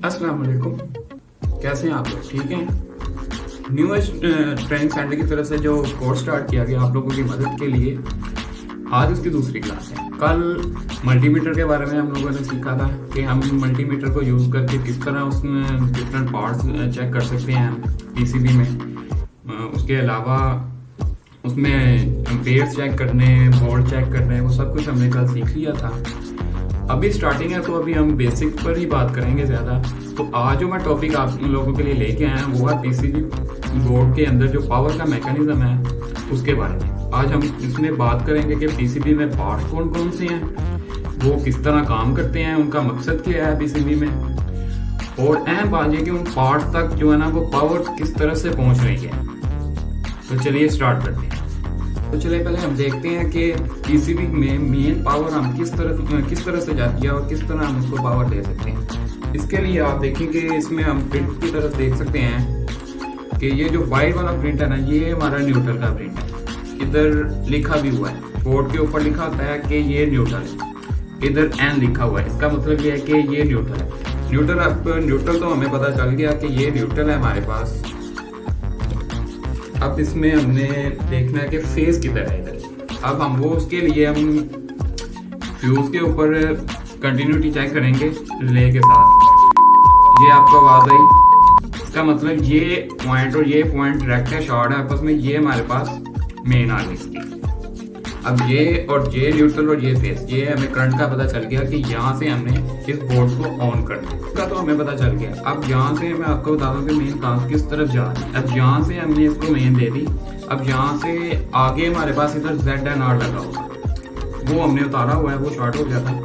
अस्सलाम वालेकुम। कैसे हैं आप लोग? ठीक हैं? न्यूएस्ट ट्रेनिंग सेंटर की तरफ से जो कोर्स स्टार्ट किया गया आप लोगों की मदद के लिए, आज उसकी दूसरी क्लास है। कल मल्टीमीटर के बारे में हम लोगों ने सीखा था कि हम मल्टीमीटर को यूज़ करके किस तरह उसमें डिफरेंट पार्ट्स चेक कर सकते हैं पीसीबी में। उसके अलावा उसमें एम्पेयर्स चेक करने, वोल्ट चेक करने, वो सब कुछ हमने कल सीख लिया था। अभी स्टार्टिंग है तो अभी हम बेसिक पर ही बात करेंगे ज़्यादा। तो आज जो मैं टॉपिक आप लोगों के लिए लेके आया हूँ वो है पीसीबी बोर्ड के अंदर जो पावर का मैकेनिज्म है उसके बारे में। आज हम इसमें बात करेंगे कि पीसीबी में पार्ट्स कौन कौन से हैं, वो किस तरह काम करते हैं, उनका मकसद क्या है पीसीबी में, और अहम बात यह कि उन पार्ट्स तक जो है ना वो पावर किस तरह से पहुँच रही है। तो चलिए स्टार्ट करते हैं। तो चलिए पहले हम देखते हैं कि पीसीबी में मेन पावर हम किस तरह से जाती है और किस तरह हम उसको पावर दे सकते हैं। इसके लिए आप देखेंगे इसमें हम प्रिंट की तरफ देख सकते हैं कि ये जो वाइट वाला प्रिंट है ना, ये हमारा न्यूट्रल का प्रिंट है। इधर लिखा भी हुआ है, बोर्ड के ऊपर लिखा होता है कि ये न्यूट्रल है, इधर एन लिखा हुआ है। इसका मतलब ये है कि ये न्यूट्रल है। न्यूट्रल तो हमें पता चल गया कि ये न्यूट्रल है हमारे पास। अब इसमें हमने देखना है कि फेज किधर है इधर। अब हम वो उसके लिए हम फ्यूज के ऊपर कंटिन्यूटी चेक करेंगे रिले के साथ। ये आपको आवाज आई, इसका मतलब ये पॉइंट और ये पॉइंट डायरेक्ट है, शॉर्ट है आपस में। ये हमारे पास मेन आ गई इसकी। अब ये और ये न्यूट्रल और ये फेज, ये हमें करंट का पता चल गया कि यहाँ से हमने इस बोर्ड को ऑन करना है, इसका तो हमें पता चल गया। अब यहाँ से मैं आपको बता दूं कि मेन काम किस तरफ जा रही है। अब यहाँ से हमने इसको मेन दे दी। अब यहाँ से आगे हमारे पास इधर ZNR लगा होगा, वो हमने उतारा हुआ है, वो शॉर्ट हो गया था,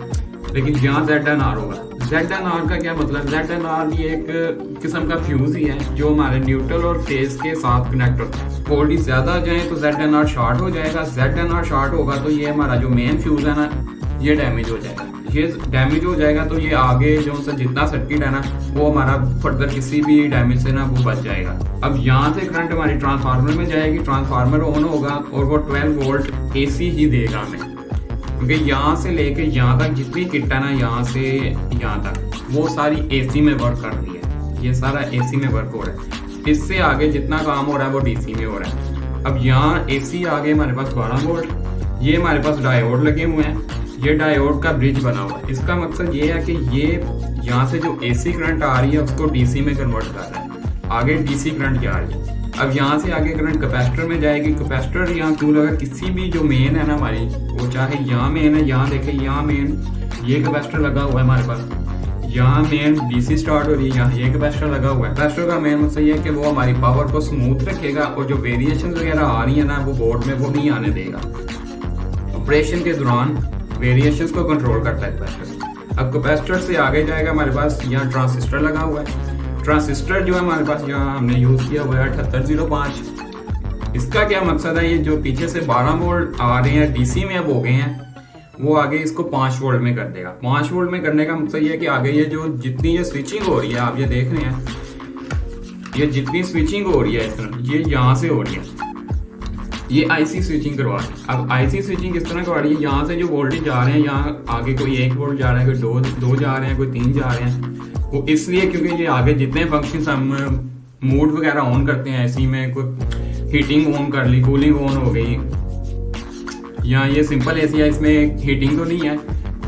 लेकिन यहाँ ZNR होगा। ZNR का क्या मतलब? ZNR ये एक किस्म का फ्यूज ही है जो हमारे न्यूट्रल और फेज के साथ कनेक्ट होता है। वोल्टेज ज्यादा आ जाए तो ZNR शॉर्ट हो जाएगा। ZNR शॉर्ट होगा तो ये हमारा जो मेन फ्यूज है ना, ये डैमेज हो जाएगा। ये डैमेज हो जाएगा तो ये आगे जो सा जितना सर्किट है ना, वो हमारा फर्दर किसी भी डैमेज से ना वो बच जाएगा। अब यहाँ से करंट हमारी ट्रांसफार्मर में जाएगी, ट्रांसफार्मर ऑन होगा और वो 12 वोल्ट AC ही देगा हमें, क्योंकि यहाँ से लेके यहाँ तक जितनी किट है ना, यहाँ से यहाँ तक वो सारी AC में वर्क कर रही है। ये सारा AC में वर्क हो रहा है। इससे आगे जितना काम हो रहा है वो DC में हो रहा है। अब यहाँ AC आगे हमारे पास 12 वोल्ट, ये हमारे पास डायोड लगे हुए हैं, ये डायोड का ब्रिज बना हुआ है। इसका मकसद ये है कि ये यहाँ से जो AC करंट आ रही है उसको DC में कन्वर्ट कर रहा है। आगे DC करंट जा रही है। अब यहाँ से आगे करंट कैपेसिटर में जाएगी। कैपेसिटर यहाँ क्यों लगा? किसी भी जो मेन है ना हमारी, वो चाहे यहाँ मेन है, यहाँ देखे यहाँ मेन ये कैपेसिटर लगा हुआ है हमारे पास, यहाँ मेन DC स्टार्ट हो रही है, यहाँ ये कैपेसिटर लगा हुआ है। कैपेसिटर का मेन मकसद ये है कि वो हमारी पावर को स्मूथ रखेगा और जो वेरिएशन वगैरह आ रही है ना वो बोर्ड में वो नहीं आने देगा। ऑपरेशन के दौरान वेरिएशंस को कंट्रोल करता है कैपेसिटर। अब कैपेसिटर से आगे जाएगा हमारे पास यहाँ ट्रांसिस्टर लगा हुआ है। ट्रांसिस्टर जो है हमारे पास यहाँ हमने यूज किया हुआ है 7805। इसका क्या मकसद है? ये जो पीछे से 12 वोल्ट आ रहे हैं DC में अब हो गए हैं, वो आगे इसको 5 वोल्ट में कर देगा। 5 वोल्ट में करने का मकसद ये है कि आगे ये जो जितनी ये स्विचिंग हो रही है, आप ये देख रहे हैं, ये जितनी स्विचिंग हो रही है इस तरह, ये यहाँ से हो रही है, ये IC स्विचिंग करवा रही है। अब IC स्विचिंग किस तरह करवा रही है? यहाँ से जो वोल्टेज जा रहे हैं, यहाँ आगे कोई 1 वोल्ट जा रहा है, कोई दो जा रहे हैं, कोई 3 जा रहे हैं। वो इसलिए क्योंकि ये आगे जितने फंक्शंस हम मूड वगैरह ऑन करते हैं ऐसी में, कोई हीटिंग ऑन कर ली, कूलिंग ऑन हो गई, या ये सिंपल AC है, इसमें हीटिंग तो नहीं है,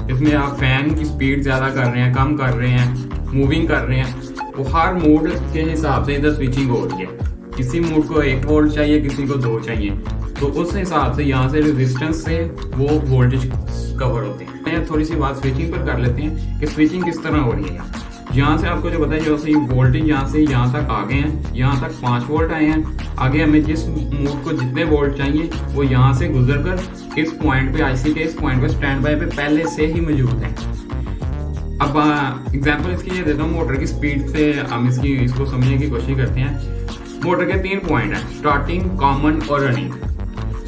इसमें आप फैन की स्पीड ज़्यादा कर रहे हैं, कम कर रहे हैं, मूविंग कर रहे हैं, वो हर मूड के हिसाब से इधर स्विचिंग हो रही है। किसी मूड को 1 वोल्ट चाहिए, किसी को 2 चाहिए, तो उस हिसाब से यहाँ से रेजिस्टेंस से वो वोल्टेज कवर होते हैं। थोड़ी सी बात स्विचिंग पर कर लेते हैं कि स्विचिंग किस तरह हो रही है। यहाँ से आपको जो बताया, जो से वोल्टेज यहाँ से यहाँ तक आ गए हैं, यहाँ तक 5 वोल्ट आए हैं। आगे हमें जिस मोड को जितने वोल्ट चाहिए वो यहाँ से गुजरकर इस पॉइंट पे, IC के इस पॉइंट पे स्टैंड बाय पे पहले से ही मौजूद है। अब एग्जांपल इसकी ये देता हूँ, मोटर की स्पीड से हम इसको समझने की कोशिश करते हैं। मोटर के 3 पॉइंट हैं, स्टार्टिंग, कॉमन और रनिंग।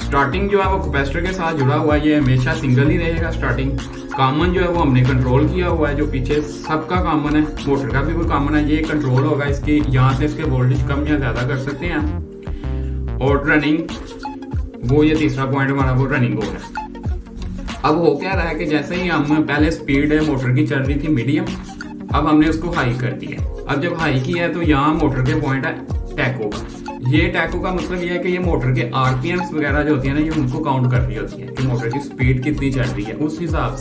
स्टार्टिंग जो है वो कैपेसिटर के साथ जुड़ा हुआ है, ये हमेशा सिंगल ही रहेगा स्टार्टिंग। कॉमन जो है वो हमने कंट्रोल किया हुआ है, जो पीछे सबका कॉमन है, मोटर का भी कोई कॉमन है, ये कंट्रोल होगा इसकी, यहाँ से इसके वोल्टेज कम या ज्यादा कर सकते हैं। और रनिंग, वो ये तीसरा पॉइंट हमारा वो रनिंग हो रहा है। अब हो क्या रहा है कि जैसे ही हम पहले स्पीड मोटर की चल रही थी मीडियम, अब हमने उसको हाई कर दिया। अब जब हाई किया है तो यहाँ मोटर के पॉइंट है टैको का। ये टैको का मतलब ये है कि ये मोटर के आरपीएम्स वगैरह जो होती है ना, ये उनको काउंट कर रही होती है कि मोटर की स्पीड कितनी चल रही है। उस हिसाब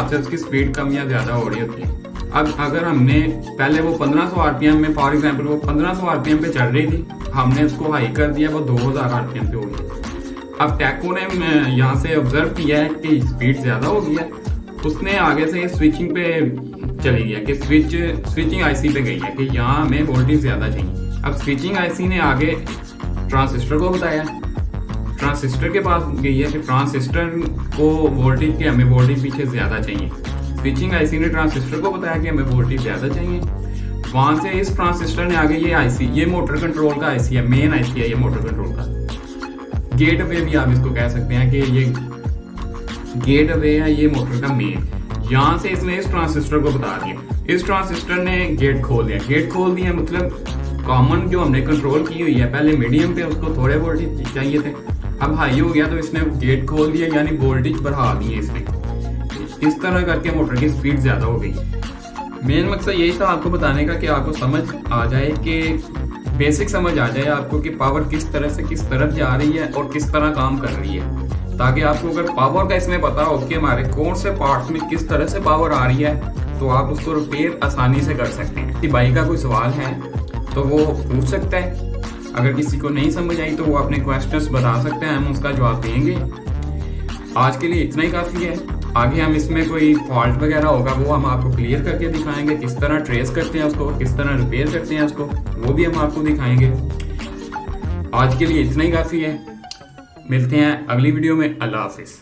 से उसकी स्पीड कम या ज्यादा हो रही होती है। अब अगर हमने पहले वो 1500 आरपीएम में, फॉर एग्जांपल वो 1500 आरपीएम पे चल रही थी, हमने उसको हाई कर दिया, वो 2000 आरपीएम पे हो गई। अब टैको ने यहाँ से ऑब्जर्व किया है कि स्पीड ज्यादा हो गई है, उसने आगे से स्विचिंग पे चली गया कि स्विचिंग आईसी पे गई है कि यहाँ हमें वोल्टेज ज्यादा चाहिए। अब स्विचिंग आईसी ने आगे ट्रांसिस्टर को बताया, ट्रांसिस्टर के पास गई है कि ट्रांसिस्टर को वोल्टेज के हमें वोल्टेज पीछे ज्यादा चाहिए। स्विचिंग आईसी ने ट्रांसिस्टर को बताया कि हमें वोल्टेज ज्यादा चाहिए। वहां से इस ट्रांसिस्टर ने आगे ये आईसी, ये मोटर कंट्रोल का आईसी है, मेन आईसी है ये मोटर कंट्रोल का। गेट वे भी आप इसको कह सकते हैं कि ये गेट वे है ये मोटर का मेन। यहाँ से इसने इस ट्रांसिस्टर को बता दिया, इस ट्रांसिस्टर ने गेट खोल दिया। गेट खोल दिया मतलब कॉमन जो हमने कंट्रोल की हुई है पहले मीडियम पे, उसको थोड़े वोल्टेज चाहिए थे, अब हाई हो गया तो इसने गेट खोल दिया, यानी वोल्टेज बढ़ा दिए इसने। इस तरह करके मोटर की स्पीड ज्यादा हो गई। मेन मकसद यही था आपको बताने का कि आपको समझ आ जाए, कि बेसिक समझ आ जाए आपको कि पावर किस तरह से किस तरफ जा रही है और किस तरह काम कर रही है, ताकि आपको अगर पावर का इसमें पता हो कि हमारे कौन से पार्ट्स में किस तरह से पावर आ रही है, तो आप उसको रिपेयर आसानी से कर सकते हैं। कि भाई का कोई सवाल है तो वो पूछ सकता है, अगर किसी को नहीं समझ आई तो वो अपने क्वेश्चंस बता सकते हैं, हम उसका जवाब देंगे। आज के लिए इतना ही काफी है। आगे हम इसमें कोई फॉल्ट वगैरह होगा वो हम आपको क्लियर करके दिखाएंगे, किस तरह ट्रेस करते हैं उसको, किस तरह रिपेयर करते हैं उसको, वो भी हम आपको दिखाएंगे। आज के लिए इतना ही काफी है, मिलते हैं अगली वीडियो में। अल्लाह हाफिज।